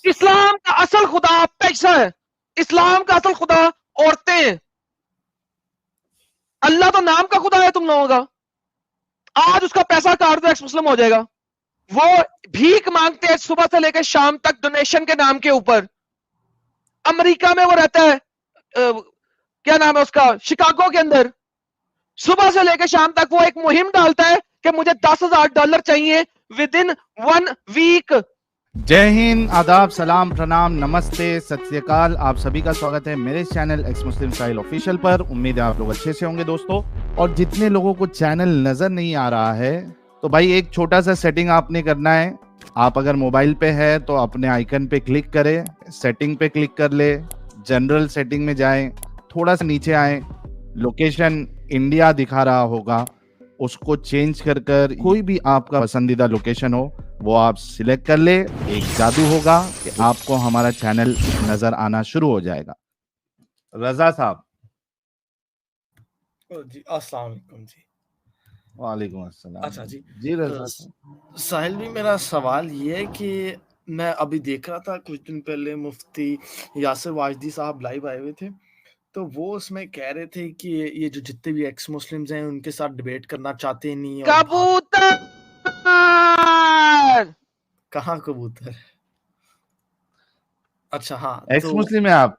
اسلام کا اصل خدا پیسہ ہے, اسلام کا اصل خدا عورتیں ہیں. اللہ تو نام کا خدا ہے تم لوگوں کا. آج اس کا پیسہ کاٹ دو ایکس مسلم ہو جائے گا. وہ بھیک مانگتے ہیں صبح سے لے کے شام تک ڈونیشن کے نام کے اوپر. امریکہ میں وہ رہتا ہے, کیا نام ہے اس کا, شکاگو کے اندر. صبح سے لے کے شام تک وہ ایک مہم ڈالتا ہے کہ مجھے $10,000 چاہیے ود ان 1 ویک. جے ہند, آداب, سلام, پرنام, نمستے, ست سری اکال. آپ سبھی کا سواگت ہے میرے channel ex Muslim style official پر. امید ہے آپ لوگ اچھے سے ہوں گے دوستو. اور جتنے لوگوں کو چینل نظر نہیں آ رہا ہے تو بھائی ایک چھوٹا سا سیٹنگ آپ نے کرنا ہے. آپ اگر موبائل پہ ہے تو اپنے آئیکن پہ کلک کریں, سیٹنگ پہ کلک کر لے, جنرل سیٹنگ میں جائیں, تھوڑا سا نیچے آئیں, لوکیشن انڈیا دکھا رہا ہوگا, اس کو چینج کر کوئی بھی آپ کا پسندیدہ لوکیشن ہو وہ آپ سلیکٹ کر لے. ایک جادو ہوگا کہ آپ کو ہمارا چینل نظر آنا شروع ہو جائے گا. رضا صاحب. جی السلام علیکم. جی وعلیکم السلام. اچھا جی رضا صاحب. ساحل بھی میرا سوال یہ ہے کہ میں ابھی دیکھ رہا تھا کچھ دن پہلے مفتی یاسر واجدی صاحب لائیو آئے ہوئے تھے, تو وہ اس میں کہہ رہے تھے کہ یہ جو جتنے بھی ایکس مسلمز ہیں ان کے ساتھ ڈیبیٹ کرنا چاہتے نہیں. کبوتر کہاں کبوتر؟ اچھا ہاں, ایکس مسلم ہیں آپ؟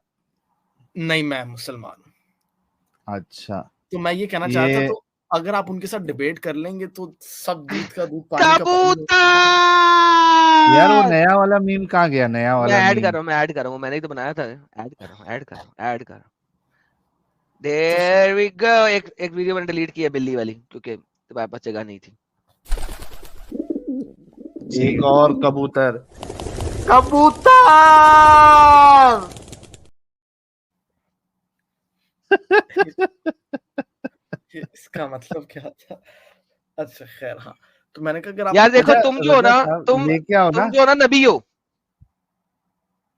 نہیں میں مسلمان ہوں. اچھا, تو میں یہ کہنا چاہتا تھا, تو اگر آپ ان کے ساتھ ڈیبیٹ کر لیں گے تو سب دودھ کا دودھ پانی کا پانی. یار وہ نیا والا میم کہاں گیا؟ نیا والا میں ایڈ میم کر رہا ہوں, میں نے تو بنایا تھا. ایڈ کر رہا ہوں. دیر وی گو. ایک ویڈیو میں نے ڈیلیٹ کیا بلی والی کیونکہ تمہارے پاس جگہ نہیں تھی. ایک اور کبوتر. اس کا مطلب کیا تھا؟ اچھا خیر, ہاں تو میں نے کہا اگر آپ یار دیکھو تم جو ہو نا, تم جو ہو نا نبی ہو.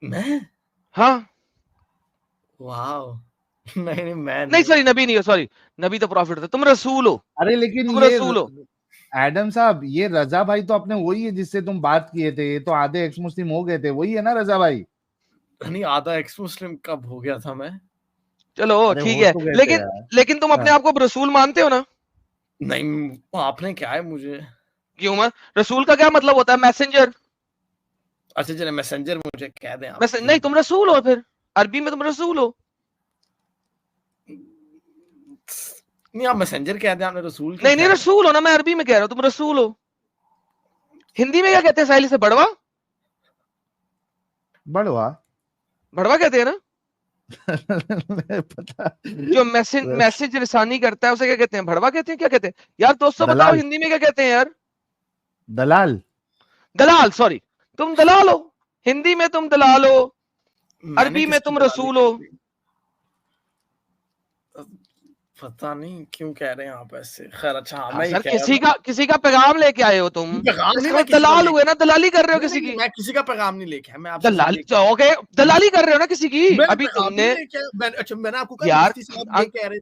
میں ہاں واو نہیں نہیں سوری نبی نہیں ہو, سوری نبی تو پروفٹ تھا, تم رسول ہو. ارے لیکن تم یہ رسول ہو. ایڈم صاحب, یہ رضا بھائی تو اپنے وہی ہے جس سے تم بات کیے تھے, یہ تو آدھے ایکس مسلم ہو گئے تھے, وہی ہے نا رضا بھائی؟ نہیں آدھا ایکس مسلم کب ہو گیا تھا میں. چلو ٹھیک ہے, لیکن تم اپنے آپ کو رسول مانتے ہو نا؟ نہیں آپ نے کیا ہے مجھے کیوں؟ رسول کا کیا مطلب ہوتا ہے؟ میسنجر. اچھا چلے میسنجر مجھے کہہ دیں آپ. نہیں تم رسول ہو, پھر عربی میں تم رسول ہو. نہیں آپ میسنجر کہہ دیں, آپ نے رسول. نہیں رسول ہو نا, میں عربی میں کہہ رہا ہوں, تم رسول ہو. ہندی میں کیا کہتے ہیں ساحلی سے؟ بڑوا. بڑوا کہتے ہیں نا جو میسج رسانی کرتا ہے اسے کیا کہتے ہیں؟ بڑوا کہتے ہیں. کیا کہتے ہیں یار دوستوں؟ بتاؤ ہندی میں کیا کہتے ہیں یار؟ دلال. سوری, تم دلال ہو. ہندی میں تم دلال ہو, عربی میں تم رسول ہو. پتہ نہیں کیوں کہہ رہے ہیں آپ ایسے. خیر اچھا, میں کسی کا پیغام لے کے آئے ہو تم. دلال ہوئے نا, دلالی کر رہے ہو کسی کی. میں کسی کا پیغام نہیں لے کے آیا, میں آپ سے دلالی کر رہے ہو نا کسی کی. ابھی تم نے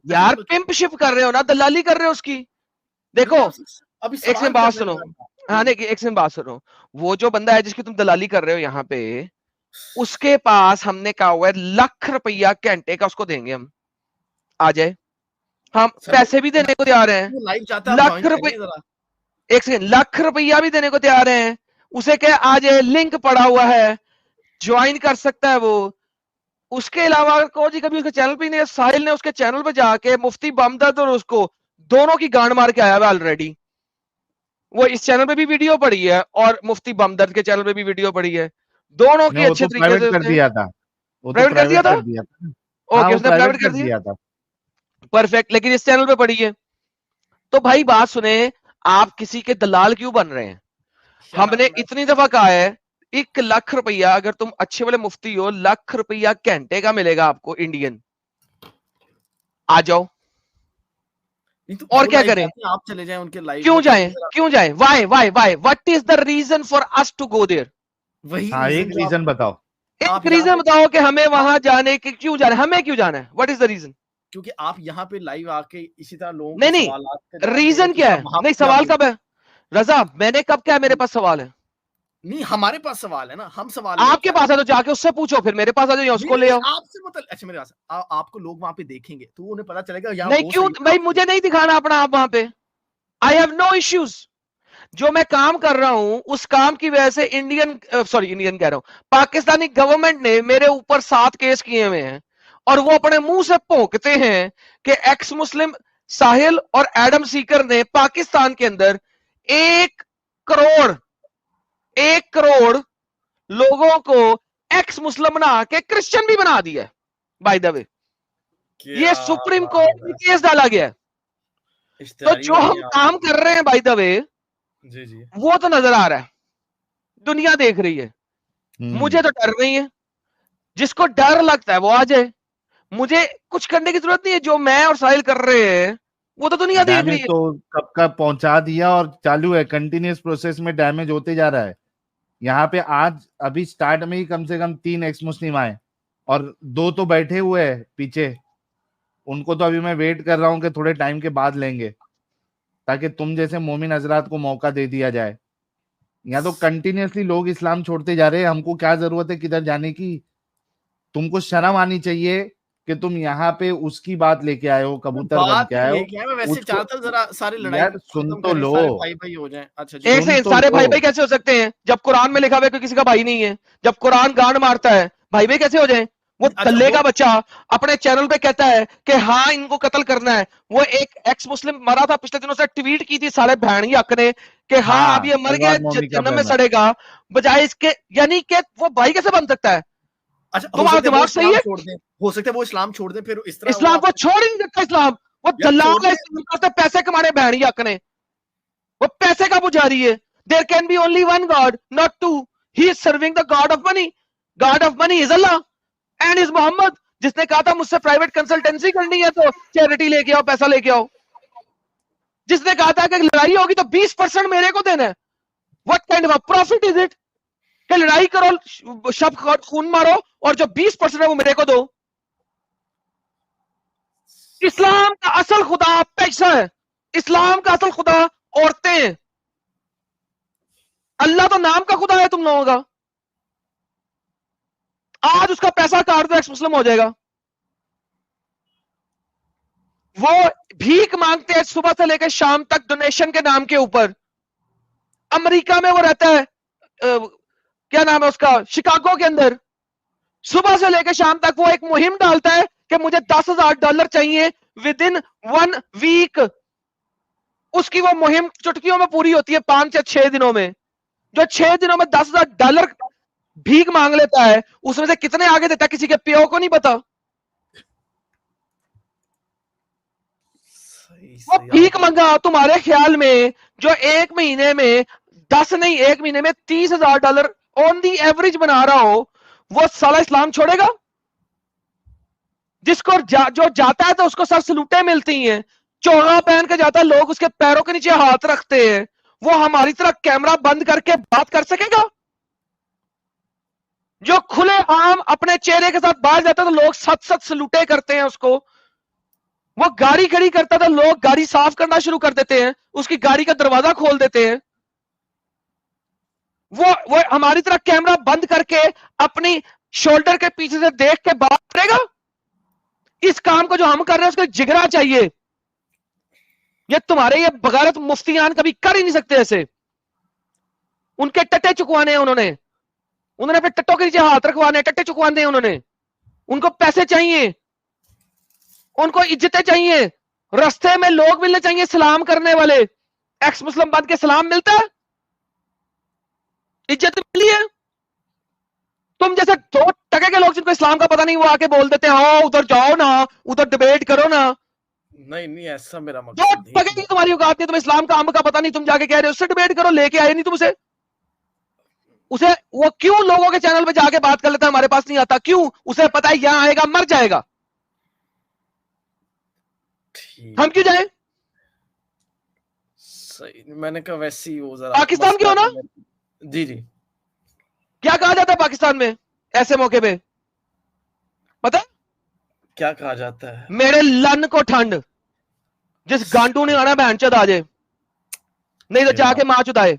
یار پمپ شپ کر رہے ہو نا, دلالی کر رہے ہو اس کی. دیکھو ایک سے بات سنو, ہاں ایک سے بات سنو. وہ جو بندہ ہے جس کی تم دلالی کر رہے ہو یہاں پہ, اس کے پاس ہم نے کہا ہوا ہے ₹1,00,000 گھنٹے کا اس کو دیں گے ہم. آ جائے, ہم پیسے بھی دینے کو تیار ہیں. ₹1,00,000 بھی دینے کو تیار ہیں. اسے کہ آ جائے, لنک پڑا ہوا ہے, جوائن کر سکتا ہے وہ. اس کے علاوہ کو جی کبھی اس کے چینل پہ نہیں, ساحل نے اس کے چینل پہ جا کے مفتی بمدد اور اس کو دونوں کی گانڈ مار کے آیا ہوا آلریڈی. وہ اس چینل پہ بھی ویڈیو پڑی ہے اور مفتی بمدد کے چینل پہ بھی ویڈیو پڑی ہے. دونوں کی اچھے طریقے سے پرائیویٹ کر دیا تھا. اوکے, اس نے پرائیویٹ کر دیا تھا. پرفیکٹ. لیکن اس چینل پہ پڑی ہے. تو بھائی بات سنیں, آپ کسی کے دلال کیوں بن رہے ہیں؟ ہم نے اتنی دفعہ کہا ہے ₹1,00,000 اگر تم اچھے والے مفتی ہو, ₹1,00,000 گھنٹے کا ملے گا آپ کو انڈین. آ جاؤ. اور کیا کریں؟ آپ چلے جائیں ان کے لائیو. کیوں جائیں؟ Why what is the reason for us to go there? وہی ایک ریزن بتاؤ. ایک ریزن بتاؤ کہ ہمیں وہاں جانے کے کیوں جانا ہے, ہمیں کیوں جانا ہے. What is the reason? کیونکہ آپ یہاں پہ لائیو آ کے اسی طرح لوگوں کے سوالات. ریزن کیا ہے؟ نہیں سوال کب ہے رضا؟ میں نے کب کیا میرے پاس سوال ہے؟ نہیں ہمارے پاس سوال ہے نا, ہم سوال آپ کے پاس ہے تو جا کے اس سے پوچھو, پھر میرے پاس آ جاؤ یا اس کو لے آؤ. آپ سے مطلب اچھا میرے پاس آپ کو لوگ وہاں پہ دیکھیں گے تو انہیں پتا چلے گا یہاں نہیں, کیوں بھائی مجھے نہیں دکھانا اپنا آپ وہاں پہ. I have no issues. جو میں کام کر رہا ہوں اس کام کی وجہ سے انڈین کہہ رہا ہوں, پاکستانی گورنمنٹ نے میرے اوپر 7 کیس کیے ہوئے ہیں, اور وہ اپنے منہ سے پھونکتے ہیں کہ ایکس مسلم ساحل اور ایڈم سیکر نے پاکستان کے اندر 1 کروڑ لوگوں کو ایکس مسلم بنا کے کرسچن بھی بنا دیا. بائی دا وے یہ سپریم کورٹ میں کیس ڈالا گیا. تو جو ہم کام کر رہے ہیں بائی دا وے جی جی وہ تو نظر آ رہا ہے, دنیا دیکھ رہی ہے. مجھے تو ڈر نہیں ہے, جس کو ڈر لگتا ہے وہ آ جائے. مجھے کچھ کرنے کی ضرورت نہیں ہے, جو میں اور ساحل کر رہے ہیں وہ تو دنیا دیکھ رہی ہے. تو کب کا پہنچا دیا اور چالو ہے, کنٹینیوس پروسیس میں ڈیمیج ہوتے جا رہا ہے. یہاں پہ آج ابھی سٹارٹ میں ہی کم سے کم 3 ایکس مسلم آئے اور 2 تو بیٹھے ہوئے ہیں پیچھے. ان کو تو ابھی میں ویٹ کر رہا ہوں کہ تھوڑے ٹائم کے بعد لیں گے, تاکہ تم جیسے مومن حضرات کو موقع دے دیا جائے. یہاں تو کنٹینیوسلی لوگ اسلام چھوڑتے جا رہے ہیں. ہم کو کیا ضرورت ہے کدھر جانے کی؟ تم کو شرم آنی چاہیے کہ تم یہاں پہ اس کی بات لے کے آئے ہو, کبوتر بن کے آئے ہو. میں ویسے چاہتا ہوں ذرا ساری لڑائی یار سن تو لو, بھائی ہو جائیں. اچھا ایک سے سارے بھائی بھائی کیسے ہو سکتے ہیں جب قرآن میں لکھا ہوا ہے کہ کسی کا بھائی نہیں ہے؟ جب قرآن گانڈ مارتا ہے بھائی بھائی کیسے ہو جائیں؟ وہ دلے کا بچہ اپنے چینل پہ کہتا ہے کہ ہاں ان کو قتل کرنا ہے. وہ ایک ایکس مسلم مرا تھا پچھلے دنوں سے, ٹویٹ کی تھی سارے بہن حق نے کہ ہاں اب یہ مر گیا جہنم میں سڑے گا, بجائے اس کے. یعنی کہ وہ بھائی کیسے بن سکتا ہے؟ تمہارا دماغ صحیح ہے؟ ہو سکتا ہے وہ اسلام چھوڑ دیں, پھر اس طرح اسلام کو چھوڑ ہی نہیں سکتا. اسلام وہ دلال ہے, اسلام کرتے پیسے کمانے بہن حق نے, وہ پیسے کا پجاری ہے. There can be only one God, not two. He is serving the God of money. God of money is Allah and is Muhammad. جس نے کہا تھا مجھ سے پرائیویٹ کنسلٹنسی کرنی ہے تو چیریٹی لے کے آؤ, پیسہ لے کے آؤ. جس نے کہا تھا کہ لڑائی ہوگی تو 20% میرے کو دینا ہے. What kind of a profit is it? کہ لڑائی کرو, شب خون مارو, اور جو 20% ہے وہ میرے کو دو. اسلام کا اصل خدا پیسہ ہے. اسلام کا اصل خدا عورتیں ہیں. اللہ تو نام کا خدا ہے تم لوگوں کا. آج اس کا پیسہ کاٹ دو ایکس مسلم ہو جائے گا. وہ بھیک مانگتے ہیں صبح سے لے کے شام تک ڈونیشن کے نام کے اوپر. امریکہ میں وہ رہتا ہے, کیا نام ہے اس کا, شکاگو کے اندر. صبح سے لے کے شام تک وہ ایک مہم ڈالتا ہے کہ مجھے $10,000 چاہیے ود ان 1 ویک. اس کی وہ مہم چٹکیوں میں پوری ہوتی ہے 5 یا 6 دنوں میں. جو 6 دنوں میں $10,000 بھیک مانگ لیتا ہے, اس میں سے کتنے آگے دیتا ہے کسی کے پیو کو نہیں پتا. وہ بھیک منگا تمہارے خیال میں جو 1 مہینے میں 10 نہیں 1 مہینے میں $30,000 آن دی ایوریج بنا رہا ہو, وہ سالہ اسلام چھوڑے گا؟ جس کو جو جاتا ہے تو اس کو سر سلوٹیں ملتی ہیں, چوغا پہن کے جاتا ہے, لوگ اس کے پیروں کے نیچے ہاتھ رکھتے ہیں. وہ ہماری طرح کیمرہ بند کر کے بات کر سکے گا؟ جو کھلے عام اپنے چہرے کے ساتھ باہر جاتا ہے تو لوگ 7 سلوٹیں کرتے ہیں اس کو. وہ گاڑی کھڑی کرتا تھا, لوگ گاڑی صاف کرنا شروع کر دیتے ہیں, اس کی گاڑی کا دروازہ کھول دیتے ہیں. وہ ہماری طرح کیمرہ بند کر کے اپنی شولڈر کے پیچھے سے دیکھ کے بات کرے گا؟ اس کام کو جو ہم کر رہے ہیں اس کو جگرا چاہیے. یہ تمہارے یہ بغیرت مفتیان کبھی کر ہی نہیں سکتے ایسے. ان کے ٹٹے چکوانے ہیں انہوں نے اپنے ٹٹوں کے نیچے ہاتھ رکھوانے, ٹٹے چکوانے ہیں انہوں نے. ان کو پیسے چاہیے, ان کو عزتیں چاہیے, رستے میں لوگ ملنے چاہیے سلام کرنے والے. ایکس مسلم بن کے سلام ملتا ہے؟ عزت ملی ہے؟ تم جیسے 2 ٹکے کے لوگ جن کو اسلام کا پتہ نہیں وہ آ کے بول دیتے ہیں ہاں ادھر جاؤ نا, ادھر ڈیبیٹ کرو نا. نہیں ایسا میرا 2 مقصد ٹکے کی تمہاری اوقات نہیں, تم اسلام کا کا پتہ نہیں, تم جا کے کہہ رہے ہو اس سے ڈیبیٹ کرو, لے کے آئے نہیں تم اسے. وہ کیوں لوگوں کے چینل پہ جا کے بات کر لیتا ہے, ہمارے پاس نہیں آتا کیوں؟ اسے پتا ہے یہاں آئے گا مر جائے گا. ہم کیوں جائیں؟ صحیح, میں نے کہا ویسے ہی وہ ذرا پاکستان کیوں نا؟ جی کیا کہا جاتا ہے پاکستان میں ایسے موقع پہ پتہ کیا کہا جاتا ہے؟ میرے لن کو ٹھنڈ, جس گانٹو نے آنا بہن چود آ جائے, نہیں تو جا کے ماں چدائے.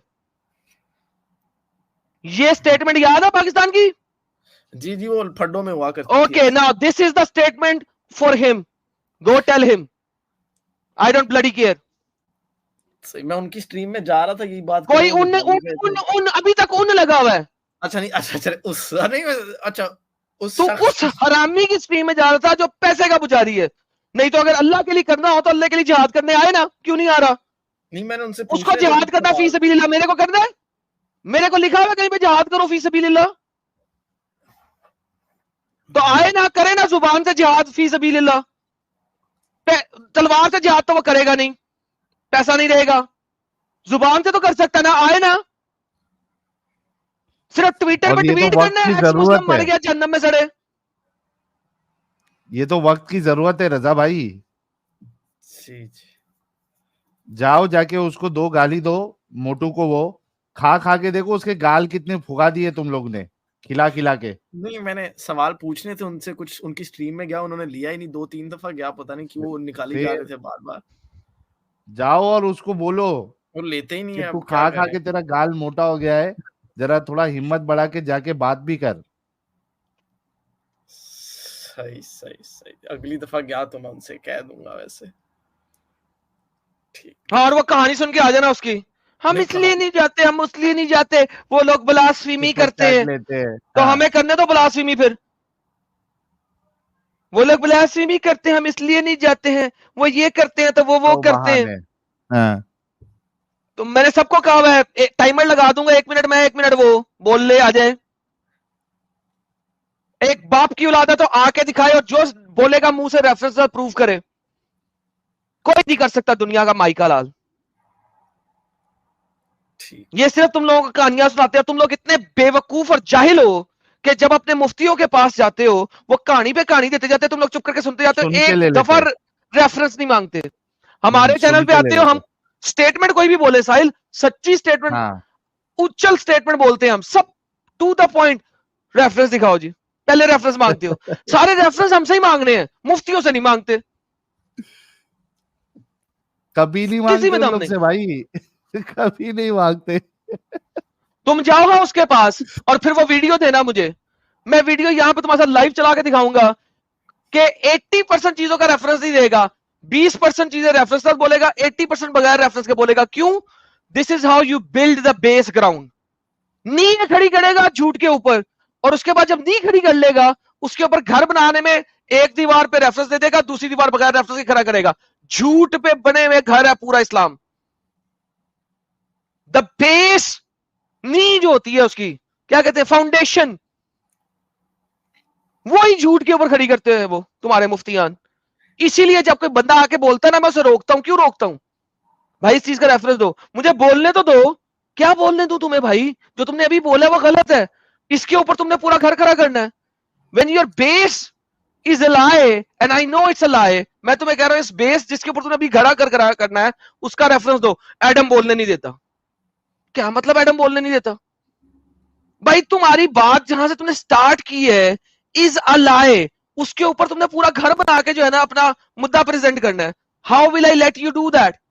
یہ اسٹیٹمنٹ یاد ہے پاکستان کی؟ جی جی وہ پھڈوں میں ہوا کرتی okay now this is the statement for ہم. گو ٹیل ہم. I don't bloody care. تھی. میں ان کی اسٹریم میں جا رہا تھا یہی بات کوئی کرنے، وہ گالی میں تھے. ابھی تک ان لگا ہوا ہے. اچھا نہیں اچھا اس نہیں اچھا اس تو اس حرامی کی اسٹریم میں جا رہا تھا جو پیسے کا پجاری ہے. نہیں تو اگر اللہ کے لیے کرنا ہو تو اللہ کے لیے جہاد کرنے آئے نا, کیوں نہیں آ رہا؟ نہیں میں نے ان سے اس کو جہاد کرنا فی سبیل اللہ, میرے کو کرنا ہے؟ میرے کو لکھا ہوا کہیں پہ جہاد کرو فی سبیل اللہ, تو آئے نا کرے نا زبان سے جہاد فی سبیل اللہ. تلوار سے جہاد تو وہ کرے گا نہیں, پیسہ نہیں رہے گا. زبان سے تو کر سکتا نا, آئے نا. صرف ٹویٹر اور پہ یہ تو ٹویٹ وقت کرنا کی ہے ضرورت مسلم مر ہے. گیا جہنم میں سڑے. یہ تو وقت کی ضرورت ہے رضا بھائی. جی جی جاؤ جا کے اس کو دو گالی دو, موٹو کو. وہ کھا کھا کے دیکھو اس کے گال کتنے پھگا دیے تم لوگ نے, کھلا کھلا کے. نہیں میں نے سوال پوچھنے تھے ان سے, کچھ ان کی اسٹریم میں گیا انہوں نے لیا ہی نہیں, 2-3 دفعہ گیا, پتہ نہیں کیوں وہ نکالی جا رہے تھے بار بار. جاؤ اور اس کو بولو وہ لیتے ہی نہیں کہ ہے, تو اب کیا کھا کھا کریں. کے تیرا گال موٹا ہو گیا ہے, ذرا تھوڑا ہمت بڑھا کے جا کے بات بھی کر. صحیح اگلی دفعہ گیا تو میں ان سے کہہ دوں گا ویسے. ٹھیک اور وہ کہانی سن کے آ جانا اس کی, ہم اس لیے نہیں جاتے, ہم اس لیے نہیں جاتے, وہ لوگ بلاسفیمی کرتے ہیں لیتے ہیں. تو ہمیں کرنے تو بلاسفیمی. پھر وہ لوگ بلاسفیمی کرتے ہیں, ہم اس لیے نہیں جاتے ہیں, وہ یہ کرتے ہیں تو وہ کرتے ہیں. تو میں نے سب کو کہا ہوا ہے ٹائمر لگا دوں گا, 1 منٹ میں 1 منٹ وہ بول لے آ جائے. ایک باپ کی اولاد ہے تو آ کے دکھائے, اور جو بولے گا منہ سے ریفرنس پروف کرے. کوئی نہیں کر سکتا دنیا کا مائیکا لال. یہ صرف تم لوگوں کو کہانیاں سناتے ہیں. تم لوگ اتنے بے وقوف اور جاہل ہو کہ جب اپنے مفتیوں کے پاس جاتے ہو وہ کہانی پہ کہانی دیتے جاتے, تم لوگ چپ کر کے سنتے جاتے ہو, سن کے ایک لے لیتے. دفعہ ریفرنس نہیں مانگتے. ہمارے چینل سن پہ کے آتے لے ہو, ہم لیتے. سٹیٹمنٹ کوئی بھی بولے ساحل, سچی سٹیٹمنٹ, ہاں اچل سٹیٹمنٹ بولتے ہیں ہم سب, ٹو دا پوائنٹ. ریفرنس دکھاؤ جی, پہلے ریفرنس مانگتے ہو. سارے ریفرنس ہم سے ہی مانگنے ہیں, مفتیوں سے نہیں مانگتے. کبھی نہیں کسی مانگتے میں ان دم لوگ نہیں. سے بھائی, کبھی نہیں مانگتے. تم جاؤ گا اس کے پاس اور پھر وہ ویڈیو دینا مجھے, میں ویڈیو یہاں پہ تمہارے ساتھ لائیو چلا کے دکھاؤں گا کہ 80% چیزوں کا ریفرنس نہیں دے گا, 20% چیزیں ریفرنس ساتھ بولے گا, 80% بغیر ریفرنس کے بولے گا. کیوں؟ This is how you build the base ground. نیند کھڑی کرے گا جھوٹ کے اوپر, اور اس کے بعد جب نیند کھڑی کر لے گا اس کے اوپر گھر بنانے میں ایک دیوار پہ ریفرنس دے دے گا, دوسری دیوار بغیر ریفرنس کے کھڑا کرے گا. جھوٹ پہ بنے ہوئے گھر ہے پورا اسلام. دا بیس نیند جو ہوتی ہے اس کی کیا کہتے ہیں, فاؤنڈیشن, وہی جھوٹ کے اوپر کھڑی کرتے ہیں وہ تمہارے مفتیان. اسی لیے جب کوئی بندہ آ کے بولتا ہے نا, میں اسے روکتا ہوں. کیوں روکتا ہوں بھائی؟ اس چیز کا ریفرنس دو مجھے, بولنے تو دو. کیا بولنے دوں تمہیں بھائی؟ جو تم نے ابھی بولا وہ غلط ہے, اس کے اوپر تم نے پورا گھر کھڑا کرنا ہے. when your base is a lie and I know it's a lie, میں تمہیں کہہ رہا ہوں اس بیس جس کے اوپر تم نے ابھی گھڑا کرنا ہے اس کا ریفرنس دو. ایڈم بولنے نہیں دیتا. کیا مطلب ایڈم بولنے نہیں دیتا؟ بھائی تمہاری بات جہاں سے تم نے سٹارٹ کی ہے is a lie, اس کے اوپر تم نے پورا گھر بنا کے جو ہے نا اپنا مدعا پریزنٹ کرنا ہے. how will I let you do that?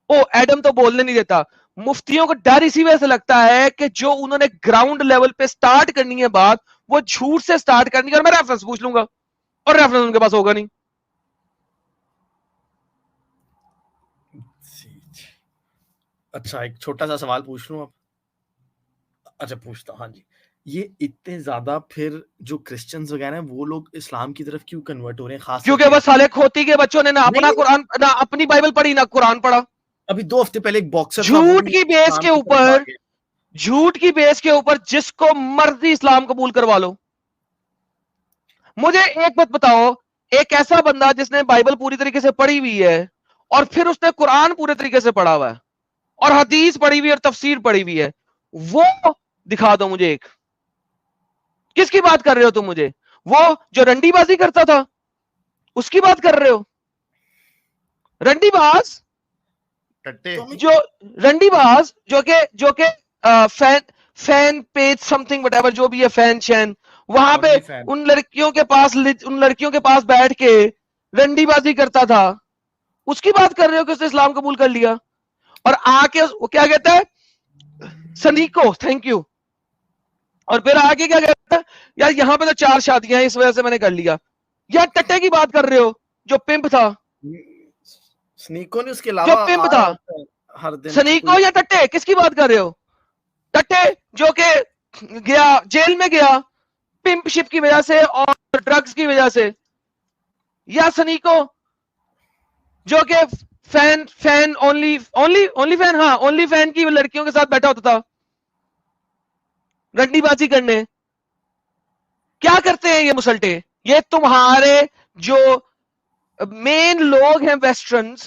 O Adam تو بولنے نہیں دیتا. مفتیوں کو ڈر اسی وجہ سے لگتا ہے کہ جو انہوں نے گراؤنڈ لیول پہ سٹارٹ کرنی ہے بات, وہ جھوٹ سے سٹارٹ کرنی ہے, اور میں ریفرنس پوچھ لوں گا اور ریفرنس ان کے پاس ہوگا نہیں. اچھا ایک چھوٹا سا سوال پوچھ لوں اب. اچھا پوچھتا ہوں. ہاں جی, یہ اتنے زیادہ پھر جو کرسچنز وغیرہ ہیں وہ لوگ اسلام کی طرف کیوں کنورٹ ہو رہے ہیں؟ خاص کیونکہ وہ سالے کھوتی کے بچوں نے نہ اپنا قرآن, نہ اپنی بائبل پڑھی, نہ قرآن پڑھا. ابھی 2 ہفتے پہلے ایک باکسر جھوٹ کی بیس کے اوپر, جھوٹ کی بیس کے اوپر جس کو مرضی اسلام قبول کروا لو. مجھے ایک بات بتاؤ, ایک ایسا بندہ جس نے بائبل پوری طریقے سے پڑھی ہوئی ہے اور پھر اس نے قرآن پورے طریقے سے پڑھا ہوا ہے اور حدیث پڑھی ہوئی ہے اور تفسیر پڑھی ہوئی ہے, وہ دکھا دو مجھے ایک. کس کی بات کر رہے ہو تم مجھے؟ وہ جو رنڈی بازی کرتا تھا اس کی بات کر رہے ہو؟ رنڈی باز جو رنڈی باز جو کہ fan page some thing what ever جو بھی ہے, فین شین, وہاں پہ ان لڑکیوں کے پاس بیٹھ کے رنڈی بازی کرتا تھا, اس کی بات کر رہے ہو کہ اس نے اسلام قبول کر لیا. اور آ کے وہ کیا کہتا ہے, سنیکو, تھینک یو, اور پھر آگے کیا کہتا ہے یار یہاں پہ تو 4 شادیاں ہیں اس وجہ سے میں نے کر لیا. یار ٹٹے کی بات کر رہے ہو جو پمپ تھا, سنیکو نے اس کے جو علاوہ پمپ آ تھا, رہا ہوتا ہے ہر دن کہ سنیکو کوئی یا ٹٹے کس کی بات کر رہے ہو؟ ٹٹے جو کہ گیا جیل میں گیا پمپ شپ کی وجہ سے اور ڈرگز کی وجہ سے, یا سنیکو جو کہ فین اونلی فین کی لڑکیوں کے ساتھ بیٹھا ہوتا تھا رنڈی بازی کرنے. کیا کرتے ہیں یہ مسلٹے؟ یہ تمہارے جو مین لوگ ہیں ویسٹرنز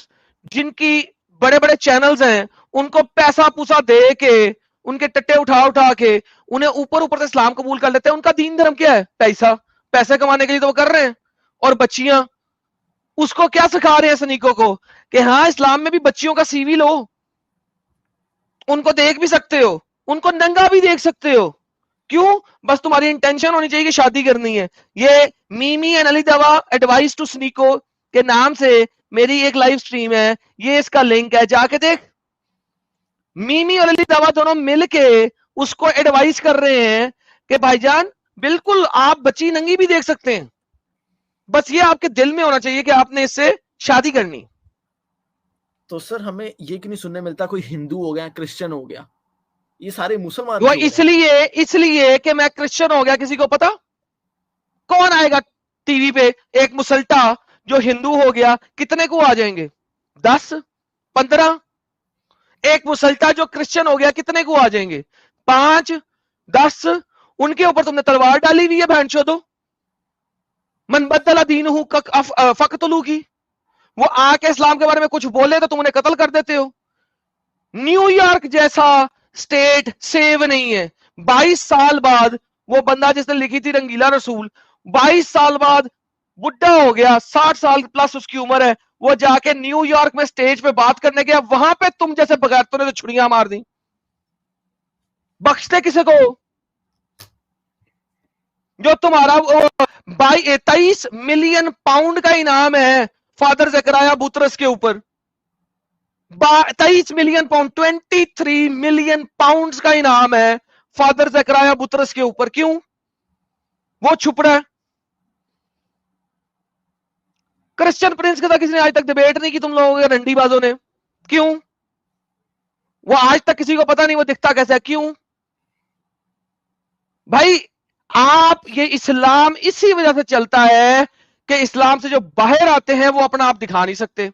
جن کی بڑے بڑے چینلز ہیں ان کو پیسہ پوسا دے کے ان کے ٹٹے اٹھا کے انہیں اوپر سے اسلام قبول کر لیتے ہیں. ان کا دین دھرم کیا ہے؟ پیسے کمانے کے لیے تو وہ کر رہے ہیں. اور بچیاں اس کو کیا سکھا رہے ہیں سنیکوں کو کہ ہاں اسلام میں بھی بچیوں کا سی وی لو, ان کو دیکھ بھی سکتے ہو, ان کو ننگا بھی دیکھ سکتے ہو. کیوں؟ بس تمہاری انٹینشن ہونی چاہیے کہ شادی کرنی ہے. یہ میمی اینڈ علی دوا ایڈوائس ٹو سنیکو کے نام سے میری ایک لائیو سٹریم ہے, یہ اس کا لنک ہے, جا کے دیکھ. میمی اور علی دوا دونوں مل کے اس کو ایڈوائس کر رہے ہیں کہ بھائی جان بالکل آپ بچی ننگی بھی دیکھ سکتے ہیں, بس یہ آپ کے دل میں ہونا چاہیے کہ آپ نے اس سے شادی کرنی. تو سر ہمیں یہ کیوں نہیں سننے ملتا کوئی ہندو ہو گیا کرسچن ہو گیا, یہ سارے مسلمان وہ کیوں ہو رہے ہیں؟ اس لیے کہ میں کرسچن ہو گیا, کسی کو پتا؟ کون آئے گا ٹی وی پہ ایک مسلٹا جو ہندو ہو گیا کتنے کو آ جائیں گے؟ 10 15. ایک مسلٹا جو کرسچن ہو گیا کتنے کو آ جائیں گے؟ 5 10. ان کے اوپر تم نے تلوار ڈالی ہوئی ہے بہن چودو, من بدل دینہ فقتلوہ کی. وہ آ کے اسلام کے بارے میں کچھ بولے تو تم انہیں قتل کر دیتے ہو. نیو یارک جیسا سٹیٹ سیو نہیں ہے. 22 سال بعد وہ بندہ جس نے لکھی تھی رنگیلا رسول 22 سال بعد بڈھا ہو گیا, 60 سال پلس اس کی عمر ہے, وہ جا کے نیو یارک میں سٹیج پہ بات کرنے گیا, وہاں پہ تم جیسے بغیرتوں نے تو چھڑیاں مار دی. بخشتے کسے کو؟ جو تمہارا 23 ملین پاؤنڈ کا انعام ہے فادر زکریا بطرس کے اوپر. 23 ملین پاؤنڈ 23 ملین پاؤنڈ کا انعام ہے فادر زکریا بطرس کے اوپر. کیوں وہ چھپ رہا ہے؟ کرسچن پرنس کے ساتھ کسی نے آج تک ڈیبیٹ نہیں کی تم لوگوں کے رنڈی بازوں نے. کیوں؟ وہ آج تک کسی کو پتا نہیں وہ دکھتا کیسا ہے. کیوں بھائی؟ آپ یہ اسلام اسی وجہ سے چلتا ہے کہ اسلام سے جو باہر آتے ہیں وہ اپنا آپ دکھا نہیں سکتے.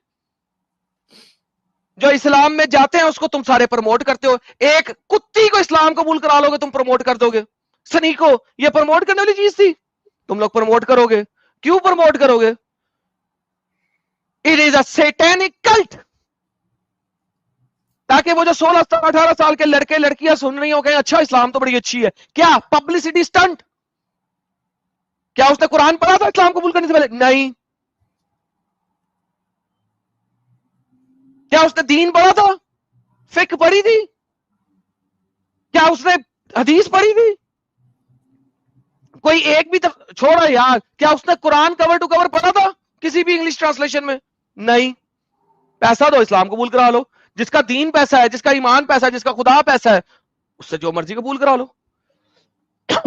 جو اسلام میں جاتے ہیں اس کو تم سارے پروموٹ کرتے ہو. ایک کتی کو اسلام قبول کرا لو گے تم پروموٹ کر دو گے. سنیکو یہ پروموٹ کرنے والی چیز تھی؟ تم لوگ پروموٹ کرو گے. کیوں پروموٹ کرو گے؟ It is a satanic cult. تاکہ وہ جو 16 18 سال کے لڑکے لڑکیاں سن رہی ہو کہ اچھا اسلام تو بڑی اچھی ہے. کیا پبلسٹی سٹنٹ؟ کیا اس نے قرآن پڑھا تھا اسلام قبول کرنے سے پہلے؟ نہیں. کیا اس نے دین پڑھا تھا؟ فقہ پڑھی تھی؟ کیا اس نے حدیث پڑھی تھی؟ کوئی ایک بھی چھوڑا یار. کیا اس نے قرآن کور ٹو کور پڑھا تھا کسی بھی انگلش ٹرانسلیشن میں؟ نہیں. پیسہ دو اسلام قبول کرا لو. جس کا دین پیسہ ہے, جس کا ایمان پیسہ ہے, جس کا خدا پیسہ ہے, اس سے جو مرضی قبول کرا لو.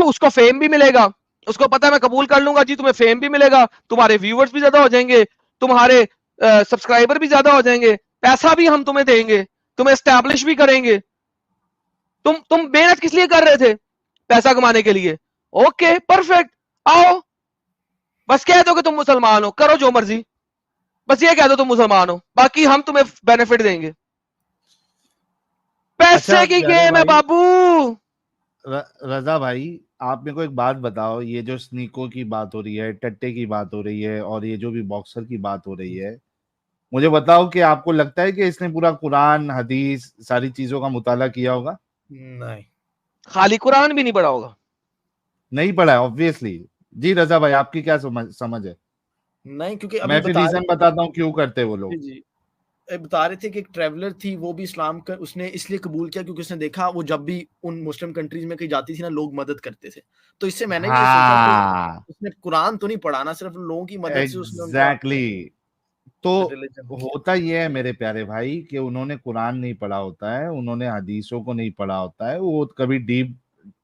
اس کو فیم بھی ملے گا. اس کو پتا ہے میں قبول کر لوں گا جی, تمہیں فیم بھی ملے گا, تمہارے ویورز بھی زیادہ ہو جائیں گے, تمہارے سبسکرائبر بھی زیادہ ہو جائیں گے, پیسہ بھی ہم تمہیں دیں گے, تمہیں اسٹیبلش بھی کریں گے. تم محنت کس لیے کر رہے تھے؟ پیسہ کمانے کے لیے. اوکے پرفیکٹ, آؤ بس کہہ دو کہ تم مسلمان ہو, کرو جو مرضی, بس یہ کہہ دو تم مسلمان ہو, باقی ہم تمہیں بینیفٹ دیں گے. پیسے کی گیم ہے بابو. رضا بھائی آپ میرے کو ایک بات بتاؤ, یہ جو سنیکو کی بات ہو رہی ہے, ٹٹے کی بات ہو رہی ہے, اور یہ جو بھی باکسر کی بات ہو رہی ہے, مجھے بتاؤ کہ آپ کو لگتا ہے کہ اس نے پورا قرآن حدیث ساری چیزوں کا مطالعہ کیا ہوگا؟ نہیں, خالی قرآن بھی نہیں پڑھا ہوگا. نہیں پڑھا ہے obviously. جی رضا بھائی آپ کی کیا سمجھ ہے؟ نہیں کیونکہ ابھی میں پھر ریزن بتاتا ہوں کیوں کرتے وہ لوگ. جی بتا رہے تھے کہ ایک ٹریولر تھی, وہ بھی اسلام کا اس نے اس لیے قبول کیا کیونکہ اس نے دیکھا وہ جب بھی ان مسلم کنٹریز میں کہیں جاتی تھی نا لوگ مدد کرتے تھے. تو اس سے میں نے بھی یہ سوچا کہ اس نے قرآن تو نہیں پڑھا نا, صرف لوگوں کی مدد سے اس نے ایگزیکٹلی. تو ہوتا یہ ہے میرے پیارے بھائی کہ انہوں نے قرآن نہیں پڑھا ہوتا ہے, انہوں نے حدیثوں کو نہیں پڑھا ہوتا ہے, وہ کبھی ڈیپ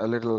a little